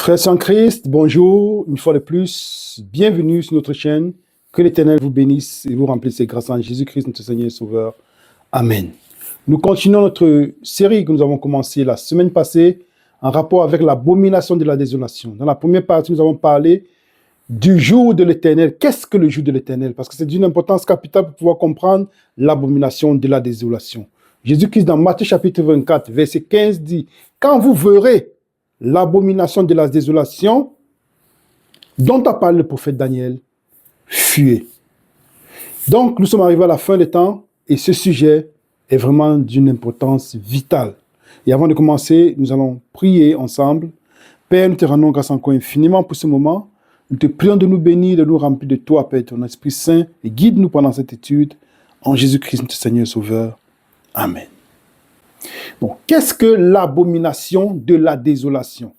Frères en Christ, bonjour, une fois de plus, bienvenue sur notre chaîne. Que l'Éternel vous bénisse et vous remplisse ses grâces en Jésus-Christ, notre Seigneur et Sauveur. Amen. Nous continuons notre série que nous avons commencée la semaine passée en rapport avec l'abomination de la désolation. Dans la première partie, nous avons parlé du jour de l'Éternel. Qu'est-ce que le jour de l'Éternel? Parce que c'est d'une importance capitale pour pouvoir comprendre l'abomination de la désolation. Jésus-Christ, dans Matthieu chapitre 24, verset 15, dit « Quand vous verrez l'abomination de la désolation dont a parlé le prophète Daniel, fuyez. » Donc, nous sommes arrivés à la fin des temps et ce sujet est vraiment d'une importance vitale. Et avant de commencer, nous allons prier ensemble. Père, nous te rendons grâce encore infiniment pour ce moment. Nous te prions de nous bénir, de nous remplir de toi, Père, ton Esprit Saint, et guide-nous pendant cette étude. En Jésus-Christ, notre Seigneur et Sauveur. Amen. Bon, qu'est-ce que l'abomination de la désolation?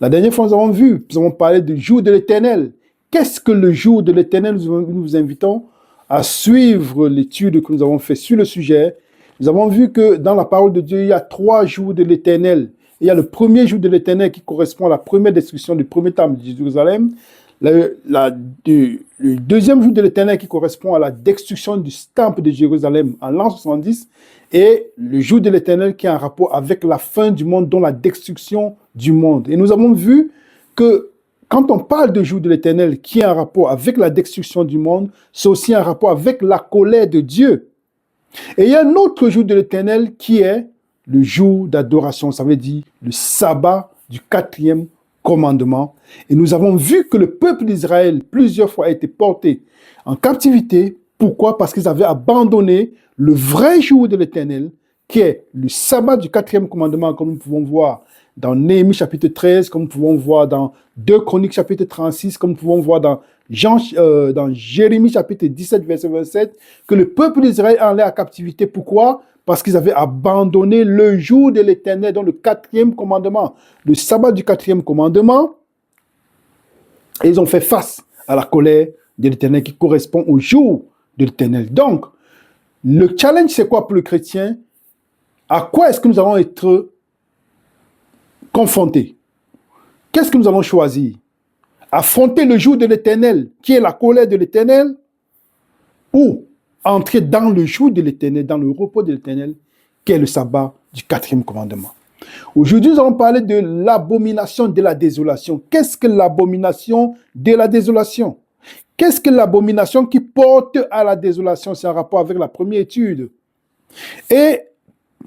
La dernière fois, nous avons parlé du jour de l'Éternel. Qu'est-ce que le jour de l'Éternel? Nous vous invitons à suivre l'étude que nous avons faite sur le sujet. Nous avons vu que dans la parole de Dieu, il y a 3 jours de l'Éternel. Il y a le premier jour de l'Éternel qui correspond à la première destruction du premier temple de Jérusalem. Le deuxième jour de l'Éternel qui correspond à la destruction du temple de Jérusalem en l'an 70. Et le jour de l'Éternel qui a un rapport avec la fin du monde, dont la destruction du monde. Et nous avons vu que quand on parle de jour de l'Éternel qui a un rapport avec la destruction du monde, c'est aussi un rapport avec la colère de Dieu. Et il y a un autre jour de l'Éternel qui est le jour d'adoration, ça veut dire le sabbat du 4e commandement. Et nous avons vu que le peuple d'Israël plusieurs fois a été porté en captivité. Pourquoi? Parce qu'ils avaient abandonné le vrai jour de l'Éternel, qui est le sabbat du 4e commandement, comme nous pouvons voir dans Néhémie chapitre 13, comme nous pouvons voir dans 2 Chroniques chapitre 36, comme nous pouvons voir dans Jérémie chapitre 17, verset 27, que le peuple d'Israël allait à captivité. Pourquoi? Parce qu'ils avaient abandonné le jour de l'Éternel, dans le 4e commandement, le sabbat du 4e commandement, et ils ont fait face à la colère de l'Éternel qui correspond au jour de l'Éternel. Donc, le challenge, c'est quoi pour le chrétien? À quoi est-ce que nous allons être confrontés? Qu'est-ce que nous allons choisir? Affronter le jour de l'Éternel, qui est la colère de l'Éternel, ou entrer dans le jour de l'Éternel, dans le repos de l'Éternel, qui est le sabbat du 4e commandement. Aujourd'hui, nous allons parler de l'abomination de la désolation. Qu'est-ce que l'abomination de la désolation? Qu'est-ce que l'abomination qui porte à la désolation? C'est en rapport avec la première étude. Et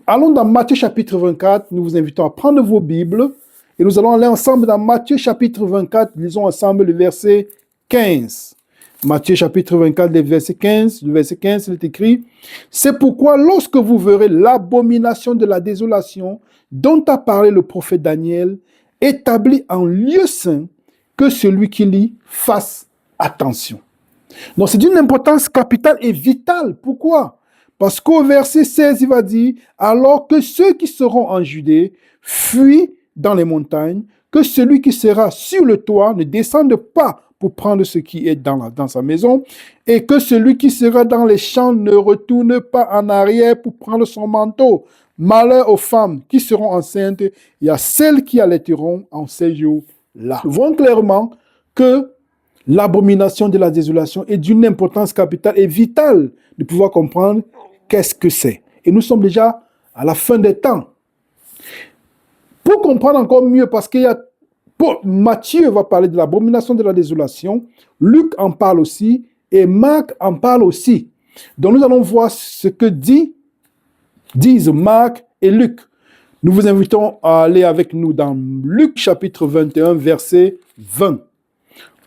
allons dans Matthieu chapitre 24. Nous vous invitons à prendre vos Bibles et nous allons aller ensemble dans Matthieu chapitre 24. Lisons ensemble le verset 15. Matthieu chapitre 24, le verset 15. Le verset 15, il est écrit: « C'est pourquoi lorsque vous verrez l'abomination de la désolation dont a parlé le prophète Daniel, établi en lieu saint, que celui qui lit fasse attention. » Donc c'est d'une importance capitale et vitale. Pourquoi? Parce qu'au verset 16, il va dire: « Alors que ceux qui seront en Judée fuient dans les montagnes, que celui qui sera sur le toit ne descende pas pour prendre ce qui est dans sa maison, et que celui qui sera dans les champs ne retourne pas en arrière pour prendre son manteau. Malheur aux femmes qui seront enceintes et à celles qui allaiteront en ces jours-là. » Nous voyons clairement que l'abomination de la désolation est d'une importance capitale et vitale de pouvoir comprendre qu'est-ce que c'est. Et nous sommes déjà à la fin des temps. Pour comprendre encore mieux, parce qu'il y a Matthieu va parler de l'abomination de la désolation, Luc en parle aussi et Marc en parle aussi. Donc nous allons voir ce que disent Marc et Luc. Nous vous invitons à aller avec nous dans Luc chapitre 21, verset 20.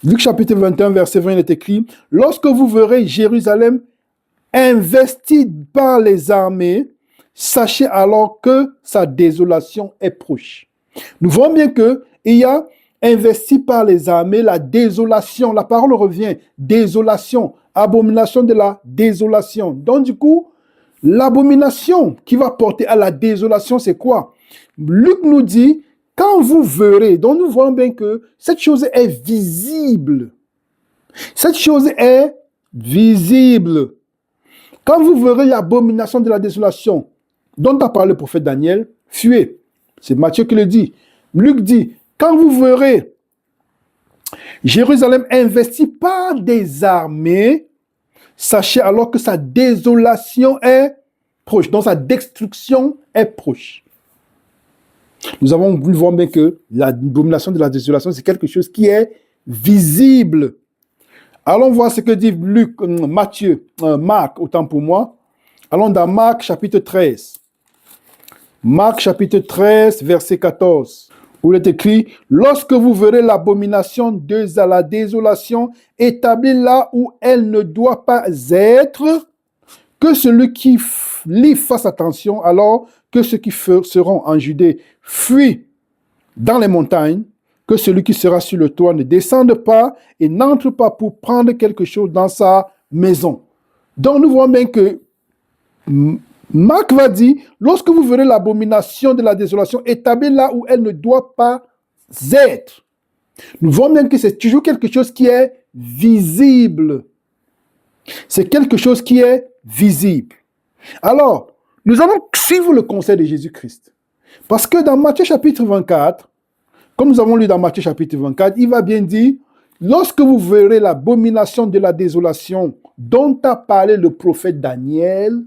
Luc chapitre 21, verset 20, il est écrit: « Lorsque vous verrez Jérusalem investie par les armées, sachez alors que sa désolation est proche. » Nous voyons bien qu'il y a investi par les armées, la désolation. La parole revient, désolation, abomination de la désolation. Donc du coup, l'abomination qui va porter à la désolation, c'est quoi? Luc nous dit: quand vous verrez, donc nous voyons bien que cette chose est visible. Cette chose est visible. Quand vous verrez l'abomination de la désolation dont a parlé le prophète Daniel, fuyez. C'est Matthieu qui le dit. Luc dit: quand vous verrez Jérusalem investie par des armées, sachez alors que sa désolation est proche, donc sa destruction est proche. Nous voyons bien que l'abomination de la désolation, c'est quelque chose qui est visible. Allons voir ce que dit Marc, autant pour moi. Allons dans Marc chapitre 13. Marc chapitre 13, verset 14, où il est écrit « Lorsque vous verrez l'abomination de la désolation établie là où elle ne doit pas être, que celui qui lit fasse attention, alors que ceux qui seront en Judée fuient dans les montagnes, que celui qui sera sur le toit ne descende pas et n'entre pas pour prendre quelque chose dans sa maison. » Donc nous voyons bien que Marc va dire, lorsque vous verrez l'abomination de la désolation établie là où elle ne doit pas être, nous voyons bien que c'est toujours quelque chose qui est visible. C'est quelque chose qui est visible. Alors, nous allons suivre le conseil de Jésus-Christ. Parce que dans Matthieu chapitre 24, comme nous avons lu dans Matthieu chapitre 24, il va bien dire, lorsque vous verrez l'abomination de la désolation dont a parlé le prophète Daniel,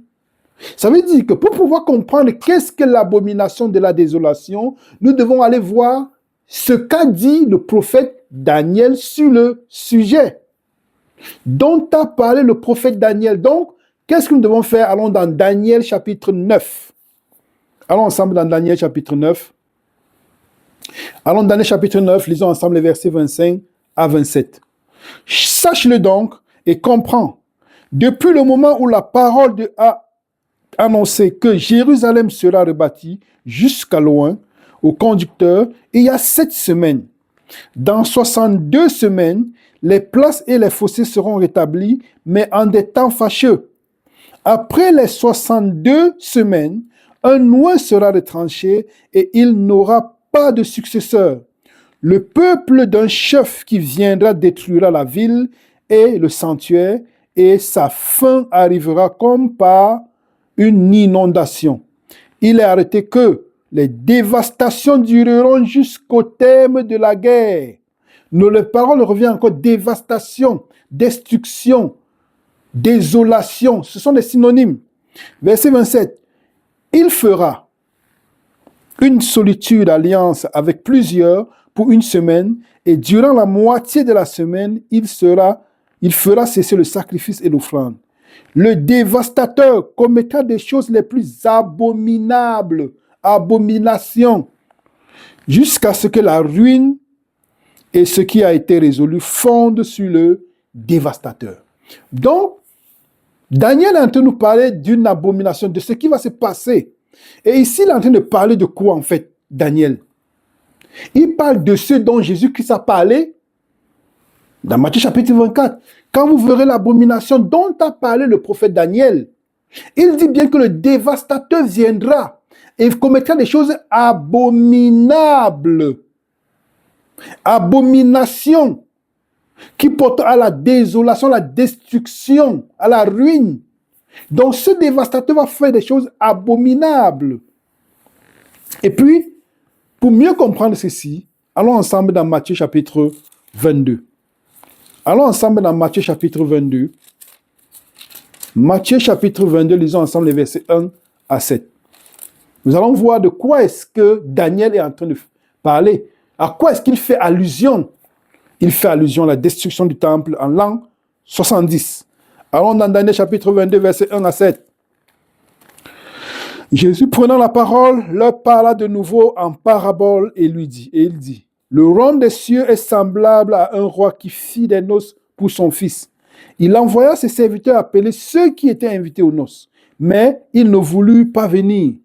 ça veut dire que pour pouvoir comprendre qu'est-ce que l'abomination de la désolation, nous devons aller voir ce qu'a dit le prophète Daniel sur le sujet dont a parlé le prophète Daniel. Donc, qu'est-ce que nous devons faire? Allons dans Daniel chapitre 9. Allons ensemble dans Daniel chapitre 9. Allons dans Daniel chapitre 9, lisons ensemble les versets 25 à 27. Sache-le donc et comprends. Depuis le moment où la parole a annoncé que Jérusalem sera rebâtie jusqu'à loin, au conducteur, il y a 7 semaines. Dans 62 semaines, les places et les fossés seront rétablis, mais en des temps fâcheux. Après les 62 semaines, un ouin sera retranché et il n'aura pas de successeur. Le peuple d'un chef qui viendra détruira la ville et le sanctuaire, et sa fin arrivera comme par une inondation. Il est arrêté que les dévastations dureront jusqu'au terme de la guerre. Les paroles reviennent encore dévastation, destruction, désolation. Ce sont des synonymes. Verset 27. Il fera une solitude alliance avec plusieurs pour une semaine et durant la moitié de la semaine, il fera cesser le sacrifice et l'offrande. Le dévastateur commettra des choses les plus abominables, abominations, jusqu'à ce que la ruine et ce qui a été résolu fondent sur le dévastateur. Donc, Daniel est en train de nous parler d'une abomination, de ce qui va se passer. Et ici, il est en train de parler de quoi, en fait, Daniel? Il parle de ce dont Jésus-Christ a parlé dans Matthieu chapitre 24. Quand vous verrez l'abomination dont a parlé le prophète Daniel, il dit bien que le dévastateur viendra et commettra des choses abominables. Abomination qui porte à la désolation, à la destruction, à la ruine. Donc ce dévastateur va faire des choses abominables. Et puis, pour mieux comprendre ceci, allons ensemble dans Matthieu chapitre 22. Allons ensemble dans Matthieu chapitre 22. Matthieu chapitre 22, lisons ensemble les versets 1 à 7. Nous allons voir de quoi est-ce que Daniel est en train de parler. À quoi est-ce qu'il fait allusion? Il fait allusion à la destruction du temple en l'an 70. Allons dans Daniel chapitre 22, versets 1 à 7. Jésus, prenant la parole, leur parla de nouveau en parabole et il dit, le royaume des cieux est semblable à un roi qui fit des noces pour son fils. Il envoya ses serviteurs appeler ceux qui étaient invités aux noces, mais ils ne voulurent pas venir.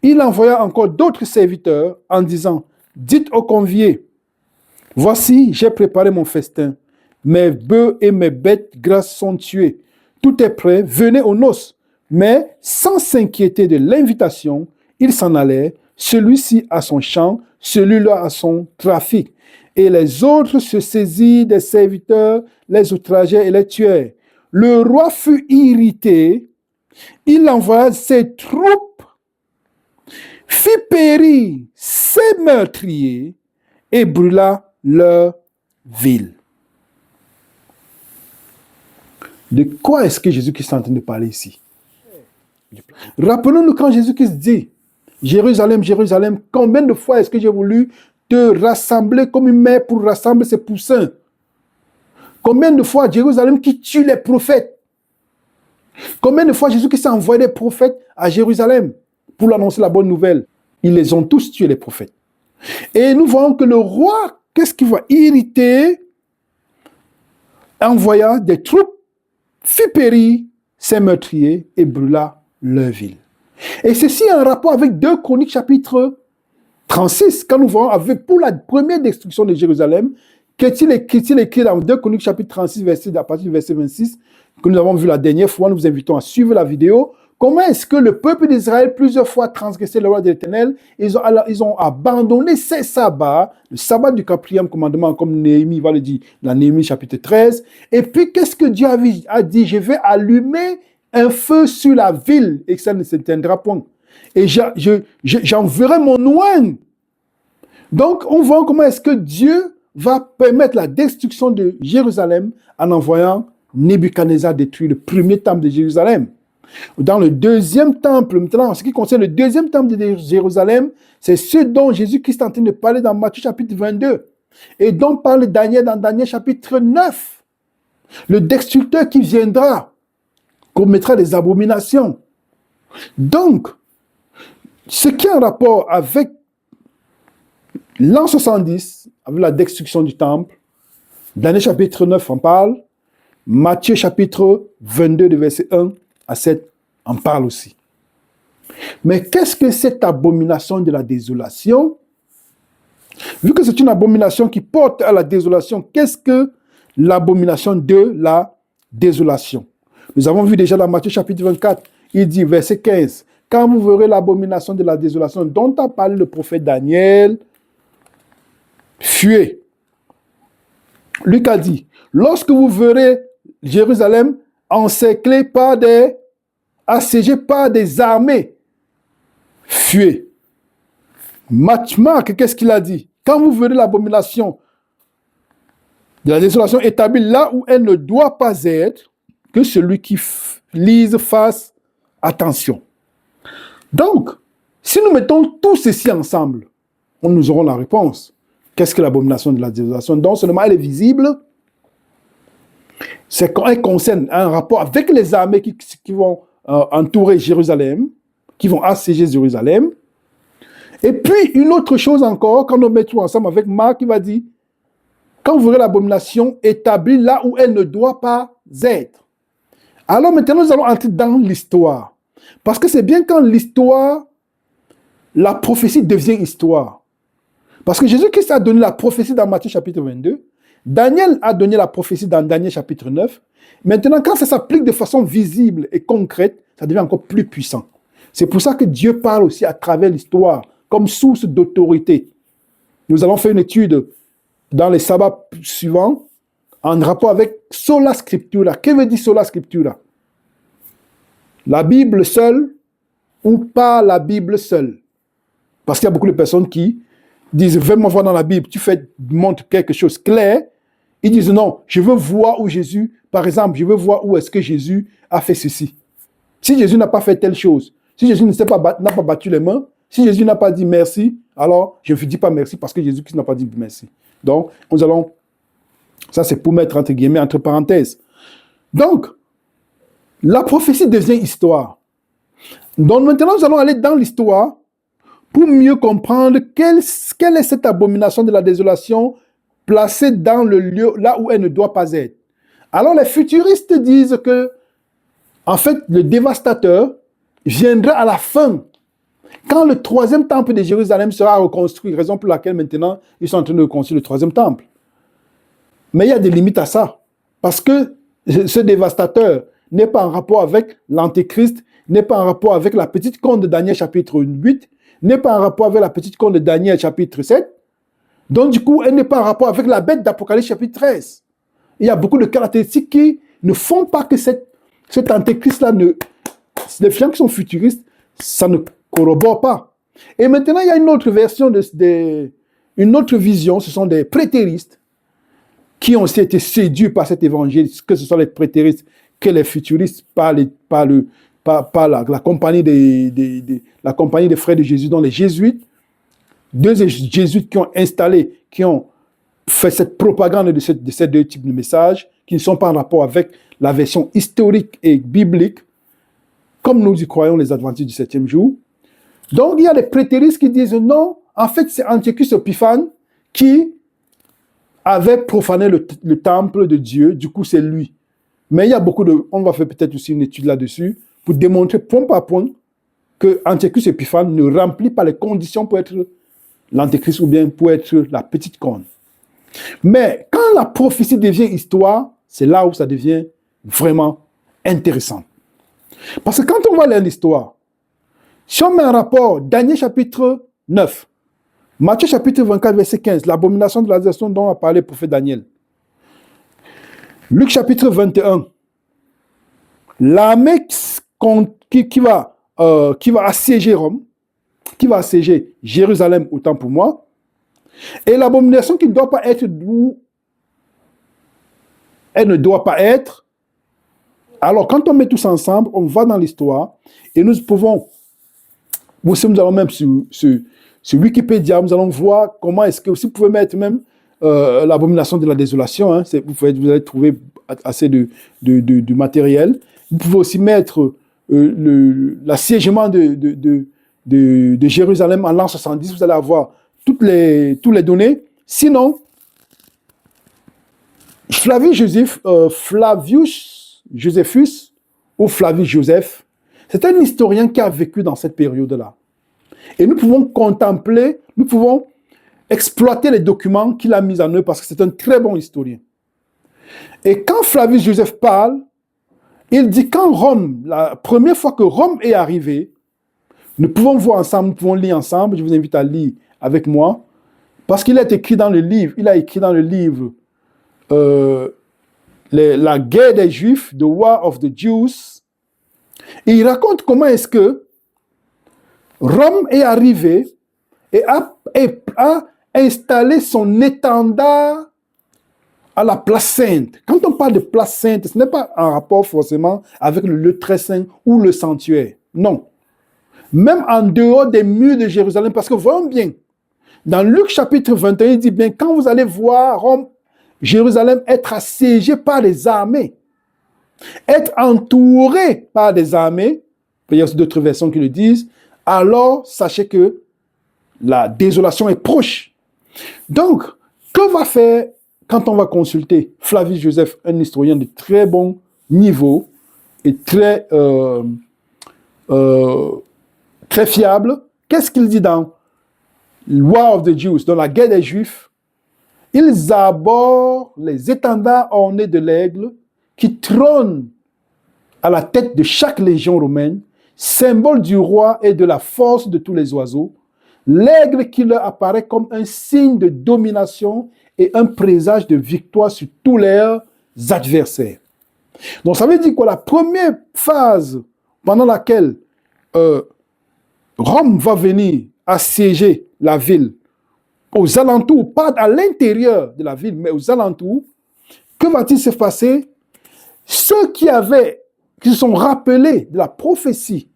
Il envoya encore d'autres serviteurs en disant, dites aux conviés, voici, j'ai préparé mon festin. Mes bœufs et mes bêtes grasses sont tués. Tout est prêt, venez aux noces. Mais sans s'inquiéter de l'invitation, ils s'en allaient, celui-ci à son champ, celui-là à son trafic. Et les autres se saisirent des serviteurs, les outrageaient et les tuaient. Le roi fut irrité, il envoya ses troupes, fit périr ses meurtriers et brûla leurs ville. De quoi est-ce que Jésus-Christ est en train de parler ici? Rappelons-nous quand Jésus-Christ dit, Jérusalem, Jérusalem, combien de fois est-ce que j'ai voulu te rassembler comme une mère pour rassembler ses poussins? Combien de fois Jérusalem qui tue les prophètes? Combien de fois Jésus-Christ a envoyé des prophètes à Jérusalem pour lui annoncer la bonne nouvelle? Ils les ont tous tués, les prophètes. Et nous voyons que le roi, qu'est-ce qu'il voit? Irrité, envoya des troupes, fit périr ses meurtriers et brûla leur ville. Et ceci a un rapport avec 2 Chroniques chapitre 36, quand nous voyons avec, pour la première destruction de Jérusalem, qu'est-il écrit dans 2 Chroniques chapitre 36, à partir du verset 26, que nous avons vu la dernière fois. Nous vous invitons à suivre la vidéo. Comment est-ce que le peuple d'Israël, plusieurs fois transgressé la loi de l'Éternel, ils ont abandonné ces sabbats, le sabbat du 4e commandement, comme Néhémie va le dire dans Néhémie chapitre 13. Et puis, qu'est-ce que Dieu a dit? Je vais allumer un feu sur la ville et que ça ne s'éteindra point. Et j'enverrai mon oint. Donc, on voit comment est-ce que Dieu va permettre la destruction de Jérusalem en envoyant Nebuchadnezzar détruire le premier temple de Jérusalem. Dans le 2e temple, maintenant, en ce qui concerne le 2e temple de Jérusalem, c'est ce dont Jésus-Christ est en train de parler dans Matthieu chapitre 22 et dont parle Daniel dans Daniel chapitre 9. Le destructeur qui viendra commettra des abominations. Donc, ce qui est en rapport avec l'an 70, avec la destruction du temple, Daniel chapitre 9 en parle, Matthieu chapitre 22, de verset 1 à 7 en parle aussi. Mais qu'est-ce que cette abomination de la désolation? Vu que c'est une abomination qui porte à la désolation, qu'est-ce que l'abomination de la désolation? Nous avons vu déjà dans Matthieu chapitre 24, il dit, verset 15, « Quand vous verrez l'abomination de la désolation dont a parlé le prophète Daniel, fuyez. » Luc a dit, « Lorsque vous verrez Jérusalem encerclée assiégée par des armées, fuyez. » Marc, qu'est-ce qu'il a dit? « Quand vous verrez l'abomination de la désolation établie là où elle ne doit pas être, que celui qui lise fasse attention. » Donc, si nous mettons tout ceci ensemble, nous aurons la réponse. Qu'est-ce que l'abomination de la désolation? Donc, seulement elle est visible. C'est quand elle concerne un rapport avec les armées qui vont entourer Jérusalem, qui vont assiéger Jérusalem. Et puis, une autre chose encore, quand nous mettons ensemble avec Marc, il va dire, quand vous verrez l'abomination établie là où elle ne doit pas être. Alors maintenant, nous allons entrer dans l'histoire. Parce que c'est bien quand l'histoire, la prophétie devient histoire. Parce que Jésus-Christ a donné la prophétie dans Matthieu chapitre 22. Daniel a donné la prophétie dans Daniel chapitre 9. Maintenant, quand ça s'applique de façon visible et concrète, ça devient encore plus puissant. C'est pour ça que Dieu parle aussi à travers l'histoire, comme source d'autorité. Nous allons faire une étude dans les sabbats suivants, en rapport avec sola scriptura. Que veut dire sola scriptura? La Bible seule ou pas la Bible seule? Parce qu'il y a beaucoup de personnes qui disent, veux-moi voir dans la Bible, montres quelque chose clair. Ils disent, non, je veux voir où Jésus, par exemple, je veux voir où est-ce que Jésus a fait ceci. Si Jésus n'a pas fait telle chose, si Jésus n'a pas battu les mains, si Jésus n'a pas dit merci, alors je ne dis pas merci parce que Jésus-Christ n'a pas dit merci. Donc, nous allons, ça c'est pour mettre entre guillemets, entre parenthèses. Donc, la prophétie devient histoire. Donc maintenant, nous allons aller dans l'histoire pour mieux comprendre quelle est cette abomination de la désolation placée dans le lieu là où elle ne doit pas être. Alors les futuristes disent que, en fait, le dévastateur viendra à la fin, quand le 3e temple de Jérusalem sera reconstruit, raison pour laquelle maintenant ils sont en train de reconstruire le 3e temple. Mais il y a des limites à ça, parce que ce dévastateur n'est pas en rapport avec l'Antéchrist, n'est pas en rapport avec la petite conte de Daniel chapitre 8, n'est pas en rapport avec la petite conte de Daniel chapitre 7. Donc du coup, elle n'est pas en rapport avec la bête d'Apocalypse chapitre 13. Il y a beaucoup de caractéristiques qui ne font pas que cet Antéchrist-là les gens qui sont futuristes, ça ne corrobore pas. Et maintenant, il y a une autre version, une autre vision, ce sont des prétéristes. qui ont aussi été séduits par cet évangile, que ce soit les prétéristes, que les futuristes, par la compagnie la compagnie des frères de Jésus, dont les jésuites, deux jésuites qui ont installé, qui ont fait cette propagande de ces deux types de messages, qui ne sont pas en rapport avec la version historique et biblique, comme nous y croyons les adventistes du 7e jour. Donc, il y a des prétéristes qui disent non, en fait, c'est Antiochus Épiphane qui avait profané le temple de Dieu, du coup, c'est lui. Mais il y a beaucoup de... On va faire peut-être aussi une étude là-dessus pour démontrer point par point que Antiochus Épiphane ne remplit pas les conditions pour être l'antéchrist ou bien pour être la petite corne. Mais quand la prophétie devient histoire, c'est là où ça devient vraiment intéressant. Parce que quand on va lire l'histoire, si on met un rapport Daniel chapitre 9, Matthieu chapitre 24, verset 15, l'abomination de la désolation dont a parlé le prophète Daniel, Luc chapitre 21, l'armée qui va assiéger Rome, qui va assiéger Jérusalem, autant pour moi, et l'abomination qui ne doit pas être d'où elle ne doit pas être. Alors, quand on met tout ça ensemble, on va dans l'histoire et nous pouvons, nous allons même sur Wikipédia, nous allons voir comment est-ce que, si vous pouvez mettre même l'abomination de la désolation, hein, vous allez trouver assez de matériel. Vous pouvez aussi mettre l'assiégement de Jérusalem en l'an 70, vous allez avoir toutes les données. Sinon, Flavius Josephus, ou Flavius Joseph, c'est un historien qui a vécu dans cette période-là. Et nous pouvons contempler, nous pouvons exploiter les documents qu'il a mis en œuvre parce que c'est un très bon historien. Et quand Flavius Joseph parle, il dit quand Rome, la première fois que Rome est arrivée, nous pouvons voir ensemble, nous pouvons lire ensemble, je vous invite à lire avec moi, parce qu'il a écrit dans le livre, la guerre des Juifs, The War of the Jews, et il raconte comment est-ce que Rome est arrivé et a installé son étendard à la place sainte. Quand on parle de place sainte, ce n'est pas en rapport forcément avec le lieu très saint ou le sanctuaire. Non. Même en dehors des murs de Jérusalem, parce que voyons bien, dans Luc chapitre 21, il dit bien, quand vous allez voir Rome, Jérusalem être assiégé par les armées, être entouré par des armées, il y a aussi d'autres versions qui le disent, alors sachez que la désolation est proche. Donc, que va faire quand on va consulter Flavius Joseph, un historien de très bon niveau et très fiable? Qu'est-ce qu'il dit dans War of the Jews, dans la guerre des Juifs? Ils abordent les étendards ornés de l'aigle qui trônent à la tête de chaque légion romaine, symbole du roi et de la force de tous les oiseaux, l'aigle qui leur apparaît comme un signe de domination et un présage de victoire sur tous leurs adversaires. Donc ça veut dire que la première phase pendant laquelle Rome va venir assiéger la ville, aux alentours, pas à l'intérieur de la ville, mais aux alentours, que va-t-il se passer? Ceux qui se sont rappelés de la prophétie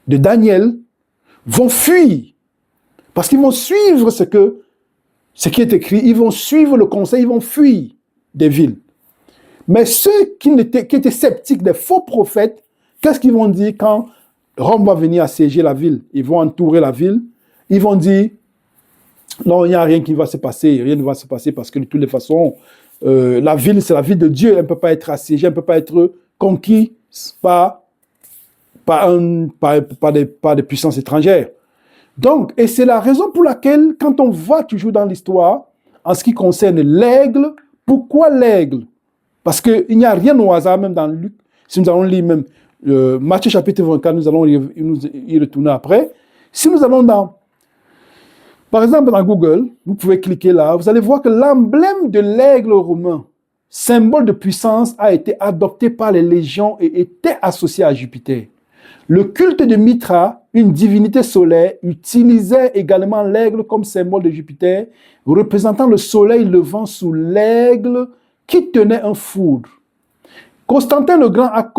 de Daniel vont fuir, parce qu'ils vont suivre ce qui est écrit, ils vont suivre le conseil, ils vont fuir des villes. Mais ceux qui étaient sceptiques, des faux prophètes, qu'est-ce qu'ils vont dire quand Rome va venir assiéger la ville? Ils vont entourer la ville, ils vont dire non, il n'y a rien qui va se passer, rien ne va se passer parce que de toutes les façons, la ville, c'est la ville de Dieu, elle ne peut pas être assiégée, elle ne peut pas être conquise par des puissances étrangères. Donc, et c'est la raison pour laquelle, quand on voit toujours dans l'histoire, en ce qui concerne l'aigle, pourquoi l'aigle? Parce qu'il n'y a rien au hasard, même dans Luc, si nous allons lire même Matthieu chapitre 24, nous allons y retourner après. Si nous allons par exemple, dans Google, vous pouvez cliquer là, vous allez voir que l'emblème de l'aigle romain, symbole de puissance, a été adopté par les légions et était associé à Jupiter. Le culte de Mithra une divinité solaire, utilisait également l'aigle comme symbole de Jupiter, représentant le soleil levant sous l'aigle qui tenait un foudre. Constantin le Grand a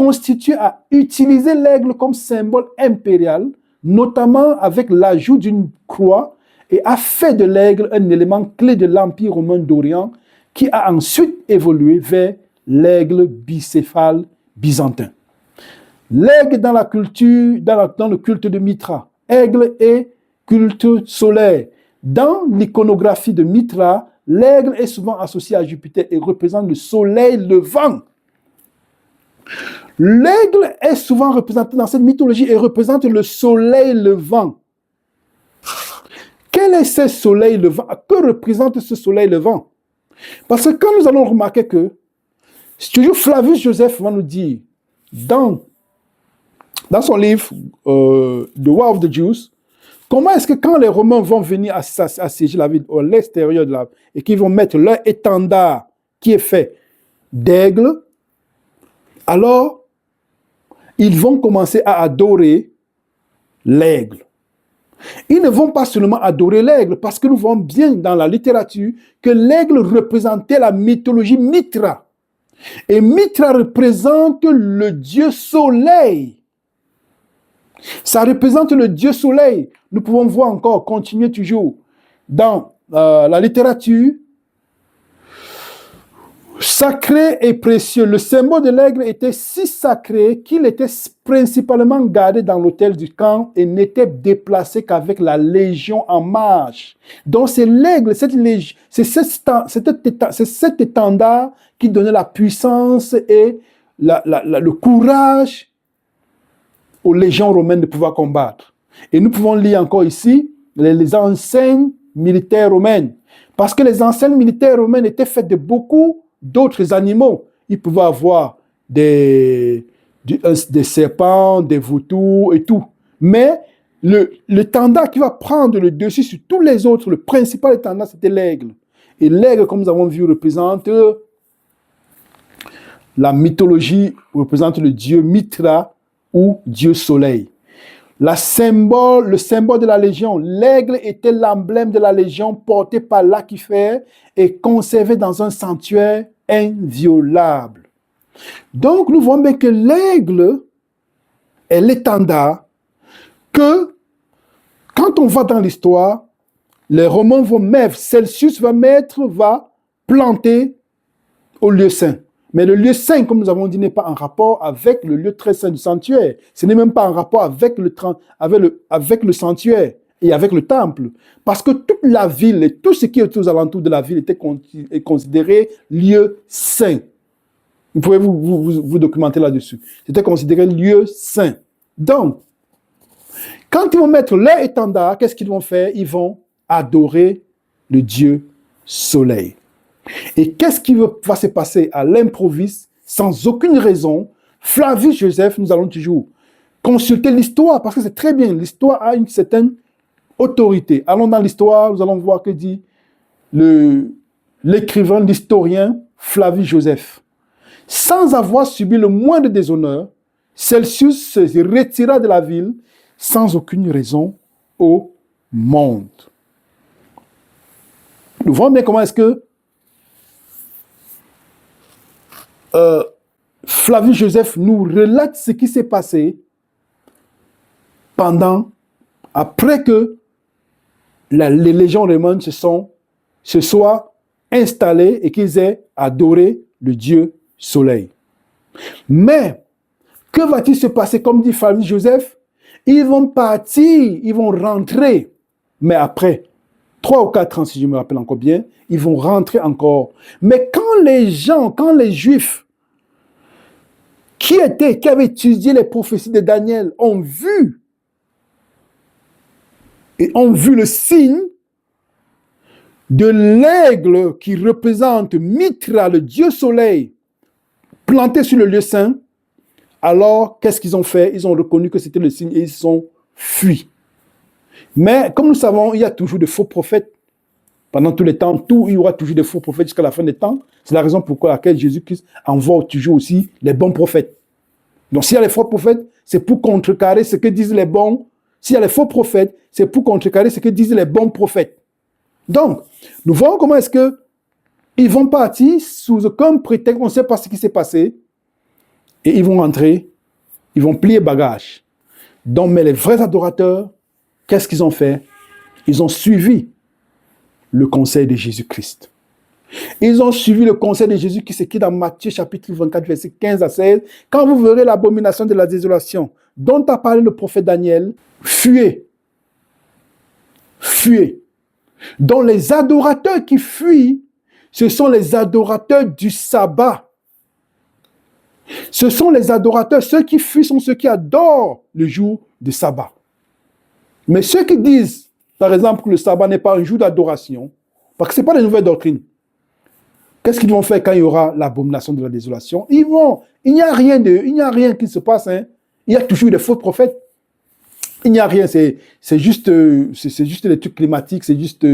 utilisé l'aigle comme symbole impérial, notamment avec l'ajout d'une croix, et a fait de l'aigle un élément clé de l'Empire romain d'Orient qui a ensuite évolué vers l'aigle bicéphale byzantin. L'aigle dans la culture, dans le culte de Mitra, aigle et culte solaire. Dans l'iconographie de Mitra, l'aigle est souvent associé à Jupiter et représente le soleil levant. L'aigle est souvent représenté dans cette mythologie et représente le soleil levant. Quel est ce soleil levant? Que représente ce soleil levant? Parce que quand nous allons remarquer que, toujours Flavius Joseph va nous dire, dans son livre The War of the Jews, comment est-ce que quand les Romains vont venir assiéger la ville à l'extérieur de la ville et qu'ils vont mettre leur étendard qui est fait d'aigle, alors ils vont commencer à adorer l'aigle. Ils ne vont pas seulement adorer l'aigle, parce que nous voyons bien dans la littérature que l'aigle représentait la mythologie Mitra. Et Mitra représente le dieu soleil. Ça représente le dieu soleil. Nous pouvons voir encore, continuer toujours dans la littérature. Sacré et précieux. Le symbole de l'aigle était si sacré qu'il était principalement gardé dans l'hôtel du camp et n'était déplacé qu'avec la légion en marche. Donc c'est l'aigle, c'est cet étendard qui donnait la puissance et le courage aux légions romaines de pouvoir combattre. Et nous pouvons lire encore ici les enseignes militaires romaines. Parce que les enseignes militaires romaines étaient faites de beaucoup d'autres animaux. Ils pouvaient avoir des serpents, des vautours et tout. Mais l'étendard qui va prendre le dessus sur tous les autres, le principal étendard, c'était l'aigle. Et l'aigle, comme nous avons vu, représente la mythologie, représente le dieu Mitra ou dieu soleil. Le symbole de la légion, l'aigle était l'emblème de la légion porté par l'Achyphère et conservé dans un sanctuaire inviolable. Donc, nous voyons bien que l'aigle est l'étendard que, quand on va dans l'histoire, les Romains vont mettre, Celsius va planter au lieu saint. Mais le lieu saint, comme nous avons dit, n'est pas en rapport avec le lieu très saint du sanctuaire. Ce n'est même pas en rapport avec le sanctuaire et avec le temple. Parce que toute la ville et tout ce qui est aux alentours de la ville était considéré lieu saint. Vous pouvez vous documenter là-dessus. C'était considéré lieu saint. Donc, quand ils vont mettre leur étendard, qu'est-ce qu'ils vont faire? Ils vont adorer le dieu soleil. Et qu'est-ce qui va se passer à l'improviste, sans aucune raison? Flavius Joseph, nous allons toujours consulter l'histoire, parce que c'est très bien, l'histoire a une certaine autorité. Allons dans l'histoire, nous allons voir que dit l'écrivain, l'historien Flavius Joseph. Sans avoir subi le moindre déshonneur, Celsius se retira de la ville sans aucune raison au monde. Nous voyons bien comment est-ce que Flavius Joseph nous relate ce qui s'est passé après que les légions romaines se soient installées et qu'ils aient adoré le dieu soleil. Mais, que va-t-il se passer? Comme dit Flavius Joseph, ils vont partir, ils vont rentrer, mais après 3 ou 4 ans, si je me rappelle encore bien, ils vont rentrer encore. Mais quand les Juifs qui avaient étudié les prophéties de Daniel ont vu le signe de l'aigle qui représente Mitra, le dieu soleil, planté sur le lieu saint, alors qu'est-ce qu'ils ont fait? Ils ont reconnu que c'était le signe et ils sont fuis. Mais comme nous savons, il y a toujours de faux prophètes. Pendant tous les temps, il y aura toujours des faux prophètes jusqu'à la fin des temps. C'est la raison pour laquelle Jésus-Christ envoie toujours aussi les bons prophètes. Donc s'il y a les faux prophètes, c'est pour contrecarrer ce que disent les bons, s'il y a les faux prophètes, c'est pour contrecarrer ce que disent les bons prophètes. Donc, nous voyons comment est-ce que ils vont partir sous aucun prétexte, on ne sait pas ce qui s'est passé, et ils vont entrer, ils vont plier bagage. Donc, mais les vrais adorateurs, qu'est-ce qu'ils ont fait? Ils ont suivi le conseil de Jésus-Christ. Ils ont suivi le conseil de Jésus qui est dans Matthieu chapitre 24, verset 15 à 16. Quand vous verrez l'abomination de la désolation dont a parlé le prophète Daniel, fuyez. Fuyez. Donc les adorateurs qui fuient, ce sont les adorateurs du sabbat. Ce sont les adorateurs, ceux qui fuient sont ceux qui adorent le jour du sabbat. Mais ceux qui disent, par exemple, que le sabbat n'est pas un jour d'adoration, parce que ce n'est pas des nouvelles doctrines, qu'est-ce qu'ils vont faire quand il y aura l'abomination de la désolation? Il n'y a rien qui se passe. Hein. Il y a toujours des faux prophètes. Il n'y a rien. C'est juste des trucs climatiques. C'est juste,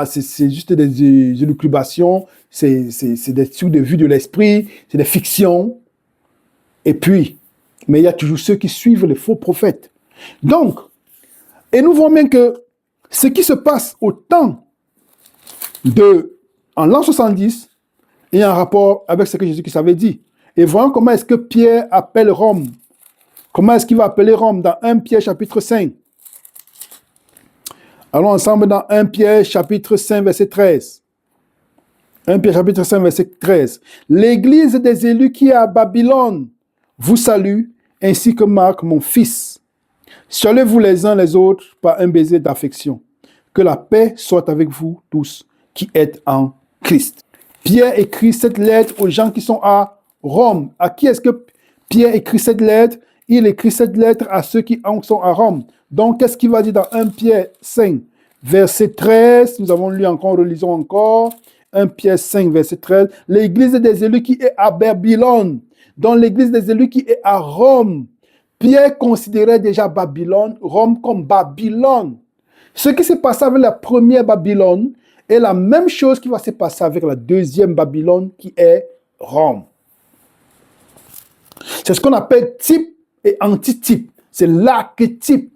c'est juste des élucubrations. C'est des trucs de vue de l'esprit. C'est des fictions. Et puis, mais il y a toujours ceux qui suivent les faux prophètes. Donc, et nous voyons bien que ce qui se passe au temps en l'an 70, il y a un rapport avec ce que Jésus-Christ avait dit. Et voyons comment est-ce que Pierre appelle Rome. Comment est-ce qu'il va appeler Rome dans 1 Pierre chapitre 5. Allons ensemble dans 1 Pierre chapitre 5 verset 13. 1 Pierre chapitre 5 verset 13. L'église des élus qui est à Babylone vous salue, ainsi que Marc mon fils. Saluez-vous les uns les autres par un baiser d'affection. Que la paix soit avec vous tous qui êtes en Christ. Pierre écrit cette lettre aux gens qui sont à Rome. À qui est-ce que Pierre écrit cette lettre? Il écrit cette lettre à ceux qui sont à Rome. Donc, qu'est-ce qu'il va dire dans 1 Pierre 5, verset 13? Nous avons lu encore, relisons encore. 1 Pierre 5, verset 13. L'église des élus qui est à Babylone. Donc, l'église des élus qui est à Rome. Pierre considérait déjà Babylone, Rome comme Babylone. Ce qui s'est passé avec la première Babylone est la même chose qui va se passer avec la deuxième Babylone qui est Rome. C'est ce qu'on appelle type et antitype. C'est l'archétype.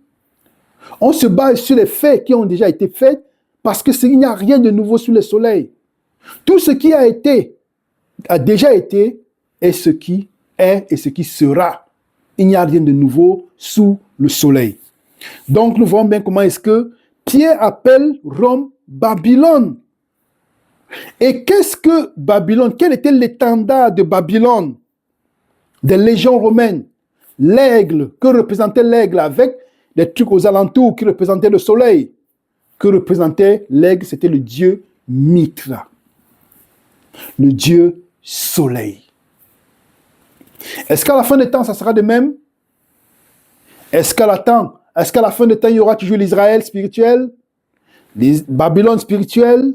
On se base sur les faits qui ont déjà été faits parce qu'il n'y a rien de nouveau sous le soleil. Tout ce qui a déjà été est ce qui est et ce qui sera. Il n'y a rien de nouveau sous le soleil. Donc nous voyons bien comment est-ce que Pierre appelle Rome Babylone. Et qu'est-ce que Babylone? Quel était l'étendard de Babylone? Des légions romaines. L'aigle, que représentait l'aigle avec des trucs aux alentours qui représentaient le soleil. Que représentait l'aigle? C'était le dieu Mithra. Le dieu soleil. Est-ce qu'à la fin des temps, ça sera de même? Est-ce qu'à la fin des temps, il y aura toujours l'Israël spirituel, les Babylone spirituelle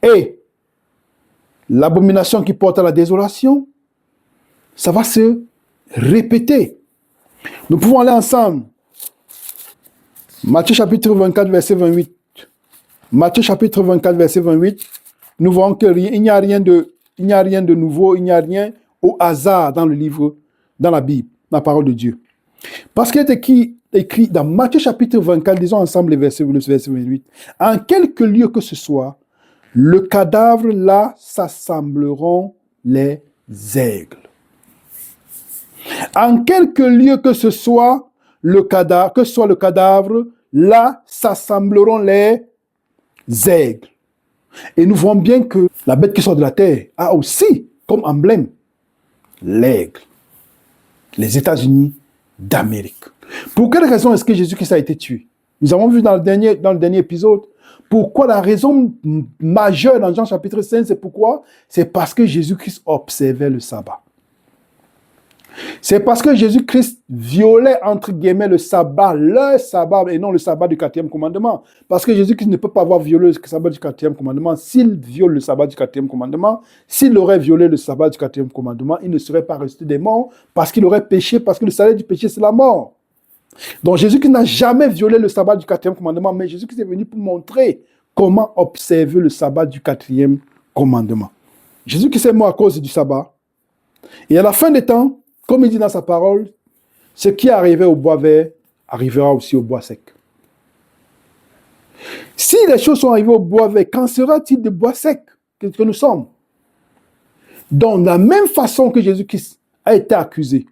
et l'abomination qui porte à la désolation? Ça va se répéter. Nous pouvons aller ensemble. Matthieu chapitre 24, verset 28. Matthieu chapitre 24, verset 28. Nous voyons qu'il n'y a rien de nouveau, il n'y a rien au hasard dans le livre, dans la Bible, dans la parole de Dieu. Parce qu'il est écrit dans Matthieu chapitre 24, disons ensemble le verset 28. En quelque lieu que ce soit, le cadavre là s'assembleront les aigles. En quelque lieu que ce soit, le cadavre, là s'assembleront les aigles. Et nous voyons bien que la bête qui sort de la terre a aussi comme emblème l'aigle. Les États-Unis d'Amérique. Pour quelle raison est-ce que Jésus-Christ a été tué? Nous avons vu dans le dernier épisode. Pourquoi la raison majeure dans Jean chapitre 5, c'est pourquoi? C'est parce que Jésus-Christ observait le sabbat. C'est parce que Jésus-Christ violait, entre guillemets, le sabbat et non le sabbat du 4e commandement. Parce que Jésus-Christ ne peut pas avoir violé le sabbat du 4e commandement. S'il viole le sabbat du 4e commandement, s'il aurait violé le sabbat du 4e commandement, il ne serait pas resté des morts parce qu'il aurait péché, parce que le salaire du péché, c'est la mort. Donc Jésus-Christ n'a jamais violé le sabbat du 4e commandement, mais Jésus-Christ est venu pour montrer comment observer le sabbat du 4e commandement. Jésus-Christ est mort à cause du sabbat. Et à la fin des temps, comme il dit dans sa parole, ce qui arrivait au bois vert arrivera aussi au bois sec. Si les choses sont arrivées au bois avec, qu'en sera-t-il de bois sec que nous sommes? Donc, de la même façon que Jésus-Christ a été accusé,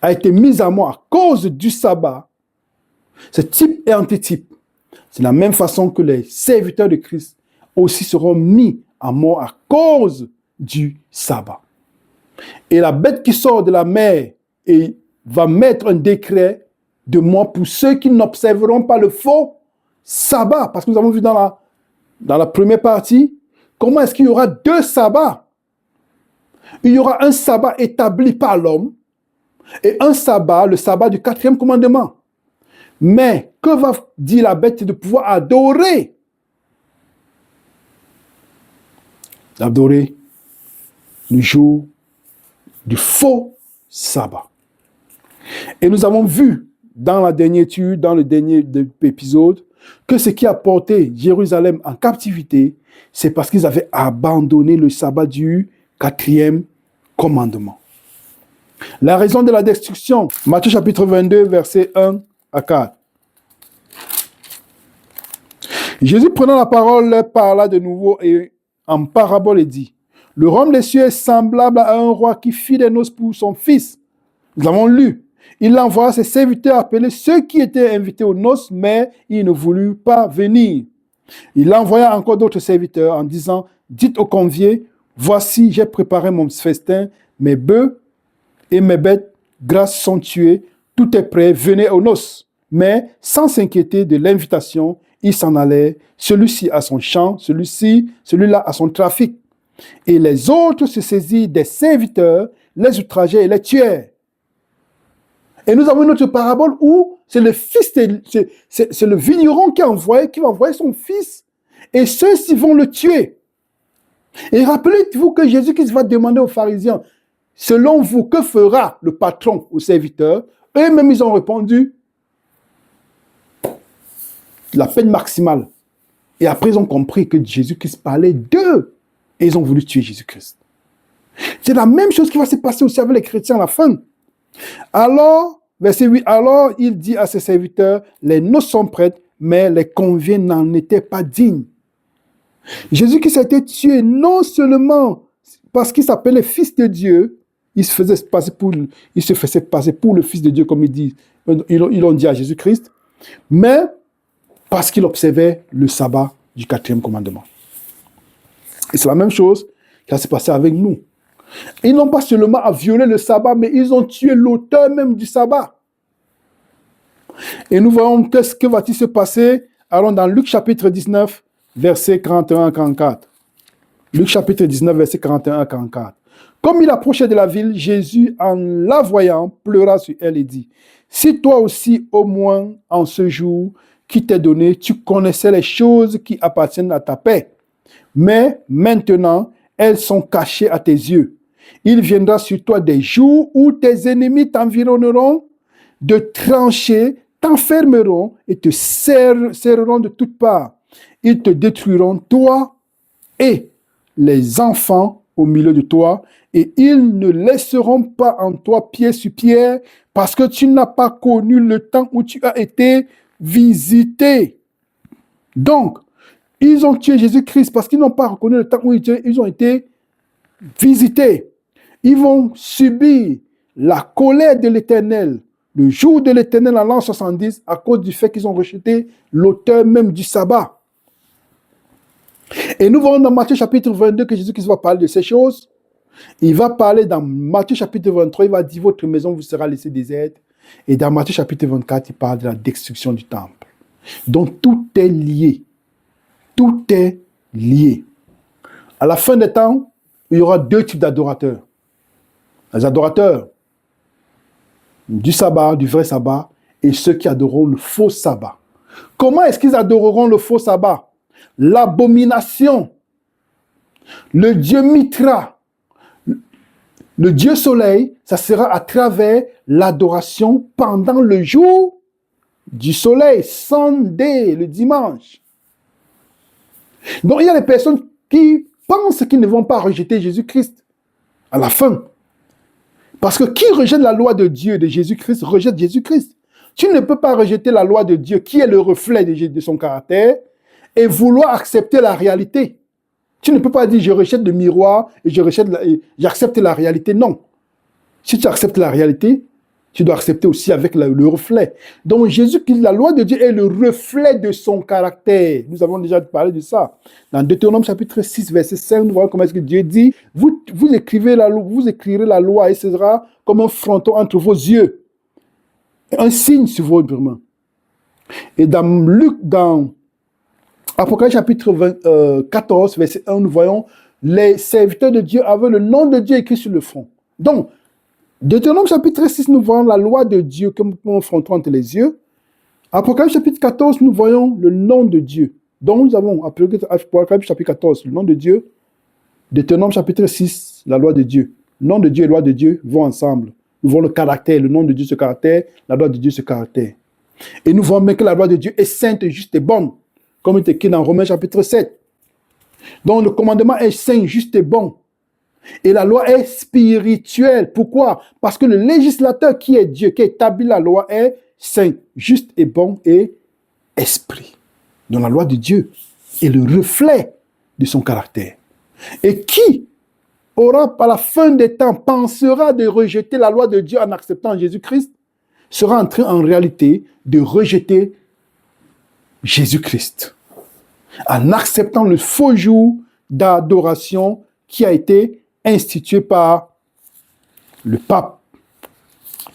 a été mis à mort à cause du sabbat, ce type et antitype, c'est la même façon que les serviteurs de Christ aussi seront mis à mort à cause du sabbat. Et la bête qui sort de la mer et va mettre un décret de mort pour ceux qui n'observeront pas le faux sabbat. Parce que nous avons vu dans la première partie, comment est-ce qu'il y aura deux sabbats? Il y aura un sabbat établi par l'homme et un sabbat, le sabbat du 4e commandement. Mais que va dire la bête? C'est de pouvoir adorer. Adorer le jour du faux sabbat. Et nous avons vu dans la dernière étude, dans le dernier épisode, que ce qui a porté Jérusalem en captivité, c'est parce qu'ils avaient abandonné le sabbat du 4e commandement. La raison de la destruction, Matthieu chapitre 22, versets 1 à 4. Jésus prenant la parole leur parla de nouveau et en parabole et dit: le royaume des cieux est semblable à un roi qui fit des noces pour son fils. Nous l'avons lu. Il envoya ses serviteurs appeler ceux qui étaient invités aux noces, mais ils ne voulurent pas venir. Il envoya encore d'autres serviteurs en disant: dites aux conviés, voici, j'ai préparé mon festin, mes bœufs et mes bêtes grasses sont tuées, tout est prêt, venez aux noces. Mais sans s'inquiéter de l'invitation, ils s'en allaient, celui-ci à son champ, celui-là à son trafic. Et les autres se saisirent des serviteurs, les outrageaient et les tuaient. Et nous avons une autre parabole où c'est le fils, c'est le vigneron qui va envoyer son fils, et ceux-ci vont le tuer. Et rappelez-vous que Jésus-Christ va demander aux pharisiens: selon vous, que fera le patron aux serviteurs? Eux-mêmes, ils ont répondu: la peine maximale. Et après, ils ont compris que Jésus-Christ parlait d'eux. Et ils ont voulu tuer Jésus-Christ. C'est la même chose qui va se passer aussi avec les chrétiens à la fin. Alors, verset 8, alors il dit à ses serviteurs: les noces sont prêtes, mais les conviés n'en étaient pas dignes. Jésus-Christ a été tué non seulement parce qu'il s'appelait Fils de Dieu, il se faisait passer pour le Fils de Dieu, comme ils l'ont dit à Jésus-Christ, mais parce qu'il observait le sabbat du 4e commandement. Et c'est la même chose qui va se passer avec nous. Ils n'ont pas seulement à violer le sabbat, mais ils ont tué l'auteur même du sabbat. Et nous voyons que va-t-il se passer? Allons dans Luc chapitre 19, versets 41 à 44. Luc chapitre 19, versets 41 à 44. Comme il approchait de la ville, Jésus, en la voyant, pleura sur elle et dit: si toi aussi, au moins en ce jour qui t'est donné, tu connaissais les choses qui appartiennent à ta paix. Mais maintenant, elles sont cachées à tes yeux. Il viendra sur toi des jours où tes ennemis t'environneront, de tranchées, t'enfermeront et te serreront de toutes parts. Ils te détruiront, toi et les enfants au milieu de toi, et ils ne laisseront pas en toi pied sur pierre, parce que tu n'as pas connu le temps où tu as été visité. Donc, ils ont tué Jésus-Christ parce qu'ils n'ont pas reconnu le temps où ils ont été visités. Ils vont subir la colère de l'Éternel, le jour de l'Éternel en l'an 70, à cause du fait qu'ils ont rejeté l'auteur même du sabbat. Et nous voyons dans Matthieu chapitre 22 que Jésus-Christ va parler de ces choses. Il va parler dans Matthieu chapitre 23, il va dire: votre maison vous sera laissée déserte. Et dans Matthieu chapitre 24, il parle de la destruction du temple. Donc tout est lié. Tout est lié. À la fin des temps, il y aura deux types d'adorateurs. Les adorateurs du sabbat, du vrai sabbat, et ceux qui adoreront le faux sabbat. Comment est-ce qu'ils adoreront le faux sabbat? L'abomination, le dieu Mitra, le dieu soleil, ça sera à travers l'adoration pendant le jour du soleil, Sunday, le dimanche. Donc, il y a des personnes qui pensent qu'ils ne vont pas rejeter Jésus-Christ à la fin. Parce que qui rejette la loi de Dieu, de Jésus-Christ, rejette Jésus-Christ. Tu ne peux pas rejeter la loi de Dieu, qui est le reflet de son caractère, et vouloir accepter la réalité. Tu ne peux pas dire, je rejette le miroir et j'accepte la réalité. Non. Si tu acceptes la réalité, tu dois accepter aussi avec le reflet. Donc Jésus, la loi de Dieu est le reflet de son caractère. Nous avons déjà parlé de ça. Dans Deutéronome chapitre 6, verset 5, nous voyons comment est-ce que Dieu dit, vous écrirez la loi et ce sera comme un fronton entre vos yeux. Un signe sur vos mains. Et dans Apocalypse chapitre 14, verset 1, nous voyons les serviteurs de Dieu avaient le nom de Dieu écrit sur le front. Donc, Deutéronome chapitre 6, nous voyons la loi de Dieu comme un fronton entre les yeux. Apocalypse chapitre 14, nous voyons le nom de Dieu. Donc, nous avons Apocalypse chapitre 14, le nom de Dieu. Deutéronome chapitre 6, la loi de Dieu. Le nom de Dieu et la loi de Dieu vont ensemble. Nous voyons le caractère, le nom de Dieu, ce caractère, la loi de Dieu, ce caractère. Et nous voyons même que la loi de Dieu est sainte, juste et bonne. Comme il est écrit dans Romains chapitre 7. Donc le commandement est saint, juste et bon. Et la loi est spirituelle. Pourquoi? Parce que le législateur qui est Dieu, qui établit la loi est saint, juste et bon et esprit. Donc la loi de Dieu est le reflet de son caractère. Et qui aura, par la fin des temps, pensera de rejeter la loi de Dieu en acceptant Jésus-Christ, sera en train en réalité de rejeter Jésus-Christ. En acceptant le faux jour d'adoration qui a été institué par le pape,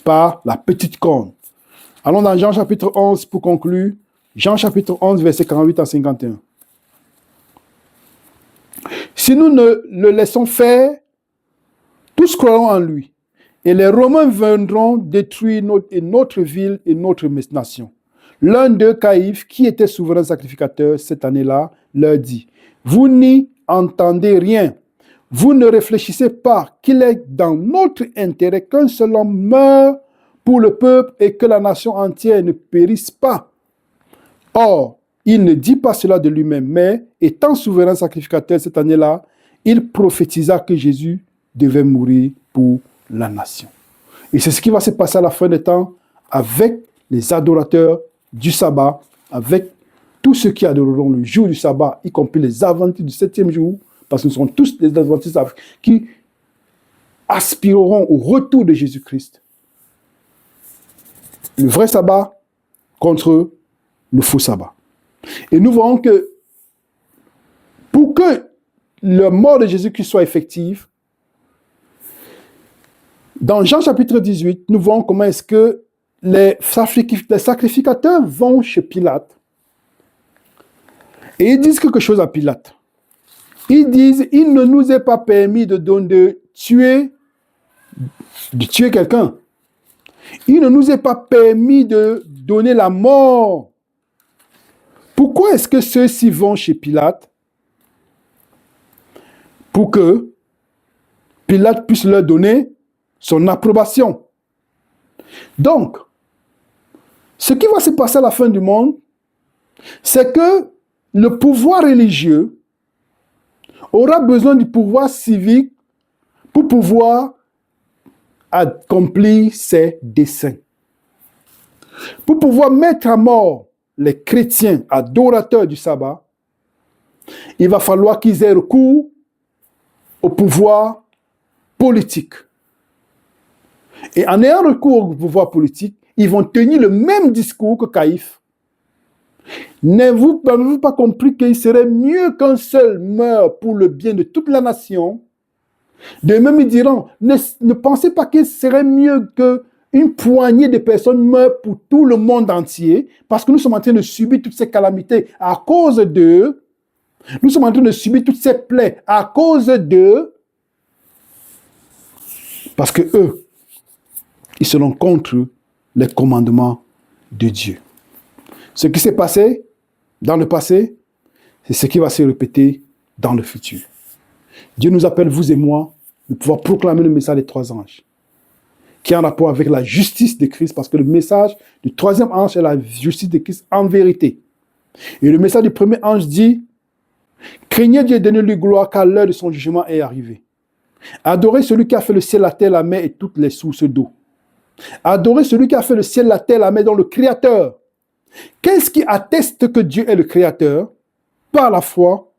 par la petite corne. Allons dans Jean chapitre 11 pour conclure. Jean chapitre 11, verset 48 à 51. Si nous ne le laissons faire, tous croiront en lui. Et les Romains viendront détruire notre ville et notre nation. L'un d'eux, Caïphe, qui était souverain sacrificateur cette année-là, leur dit, vous n'y entendez rien. Vous ne réfléchissez pas qu'il est dans notre intérêt qu'un seul homme meure pour le peuple et que la nation entière ne périsse pas. Or, il ne dit pas cela de lui-même, mais étant souverain sacrificateur cette année-là, il prophétisa que Jésus devait mourir pour la nation. Et c'est ce qui va se passer à la fin des temps avec les adorateurs du sabbat, avec tous ceux qui adoreront le jour du sabbat, y compris les adventistes du 7e jour, parce que nous sommes tous des adventistes qui aspireront au retour de Jésus-Christ. Le vrai sabbat contre le faux sabbat. Et nous voyons que pour que la mort de Jésus-Christ soit effective, dans Jean chapitre 18, nous voyons comment est-ce que les sacrificateurs vont chez Pilate et ils disent quelque chose à Pilate. Ils disent, il ne nous est pas permis de tuer quelqu'un. Il ne nous est pas permis de donner la mort. Pourquoi est-ce que ceux-ci vont chez Pilate? Pour que Pilate puisse leur donner son approbation. Donc, ce qui va se passer à la fin du monde, c'est que le pouvoir religieux aura besoin du pouvoir civique pour pouvoir accomplir ses desseins. Pour pouvoir mettre à mort les chrétiens adorateurs du sabbat, il va falloir qu'ils aient recours au pouvoir politique. Et en ayant recours au pouvoir politique, ils vont tenir le même discours que Caïphe. N'avez-vous pas compris qu'il serait mieux qu'un seul meure pour le bien de toute la nation? De même, ils diront, ne pensez pas qu'il serait mieux qu'une poignée de personnes meurent pour tout le monde entier, parce que nous sommes en train de subir toutes ces calamités à cause d'eux. Nous sommes en train de subir toutes ces plaies à cause d'eux, parce que eux, ils seront contre les commandements de Dieu. Ce qui s'est passé dans le passé, c'est ce qui va se répéter dans le futur. Dieu nous appelle, vous et moi, de pouvoir proclamer le message des trois anges, qui est en rapport avec la justice de Christ, parce que le message du troisième ange est la justice de Christ en vérité. Et le message du premier ange dit, craignez Dieu et donnez-lui gloire, car l'heure de son jugement est arrivée. Adorez celui qui a fait le ciel, la terre, la mer et toutes les sources d'eau. Adorer celui qui a fait le ciel, la terre, la mer, donc le Créateur. Qu'est-ce qui atteste que Dieu est le Créateur? Par la foi,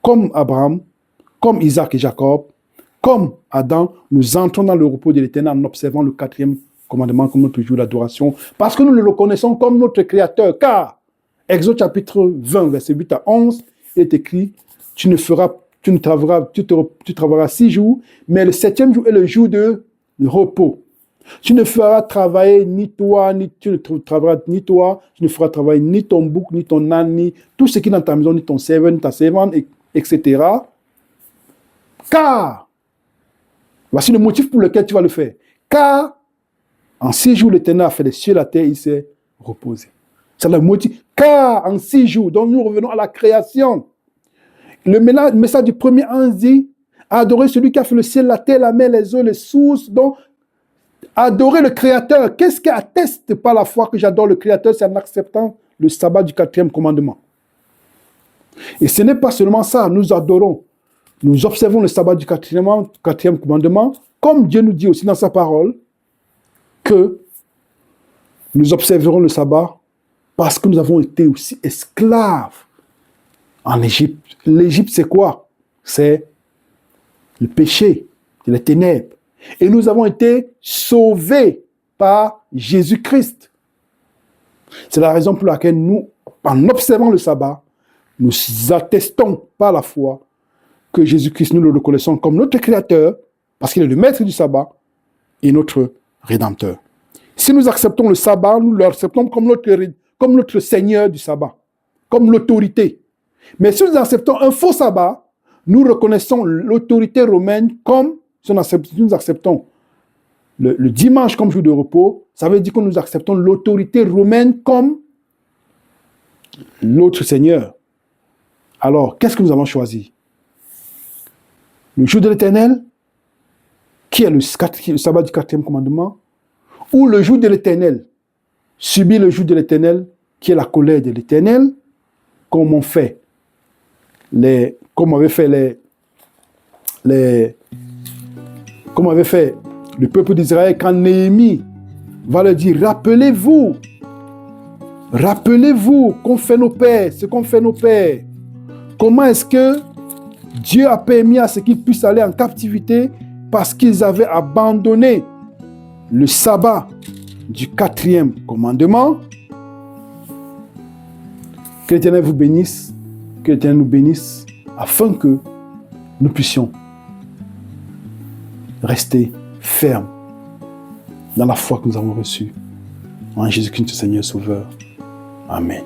comme Abraham, comme Isaac et Jacob, comme Adam, nous entrons dans le repos de l'Éternel en observant le 4e commandement comme notre jour d'adoration, parce que nous le reconnaissons comme notre Créateur. Car, Exode chapitre 20, verset 8 à 11, il est écrit, tu travailleras 6 jours, mais le 7e jour est le jour de repos. Tu ne feras travailler tu ne feras travailler ni ton bouc, ni ton âne, ni tout ce qui est dans ta maison, ni ton servant, ta servante, etc. Car, voici le motif pour lequel tu vas le faire. Car, en 6 jours, l'Éternel a fait les cieux et la terre, il s'est reposé. C'est le motif. Car, en 6 jours, donc nous revenons à la création. Le message du premier ange dit, adorer celui qui a fait le ciel, la terre, la mer, les eaux, les sources, donc adorer le Créateur. Qu'est-ce qui atteste par la foi que j'adore le Créateur? C'est en acceptant le sabbat du 4e commandement. Et ce n'est pas seulement ça, nous adorons. Nous observons le sabbat du 4e commandement, comme Dieu nous dit aussi dans sa parole, que nous observerons le sabbat parce que nous avons été aussi esclaves en Égypte. L'Égypte, c'est quoi? C'est le péché, c'est les ténèbres. Et nous avons été sauvés par Jésus-Christ. C'est la raison pour laquelle nous, en observant le sabbat, nous attestons par la foi que Jésus-Christ, nous le reconnaissons comme notre Créateur, parce qu'il est le maître du sabbat et notre Rédempteur. Si nous acceptons le sabbat, nous l'acceptons comme notre Seigneur du sabbat, comme l'autorité. Mais si nous acceptons un faux sabbat, nous reconnaissons l'autorité romaine comme, si nous acceptons le dimanche comme jour de repos, ça veut dire que nous acceptons l'autorité romaine comme l'autre Seigneur. Alors, qu'est-ce que nous avons choisi? Le jour de l'Éternel, qui est le sabbat du 4e commandement, ou le jour de l'Éternel, subir le jour de l'Éternel, qui est la colère de l'Éternel, comme avait fait le peuple d'Israël quand Néhémie va leur dire, rappelez-vous qu'ont fait nos pères, ce qu'ont fait nos pères. Comment est-ce que Dieu a permis à ce qu'ils puissent aller en captivité parce qu'ils avaient abandonné le sabbat du 4e commandement. Que l'Éternel vous bénisse, que l'Éternel nous bénisse, afin que nous puissions rester fermes dans la foi que nous avons reçue en Jésus-Christ, notre Seigneur Sauveur. Amen.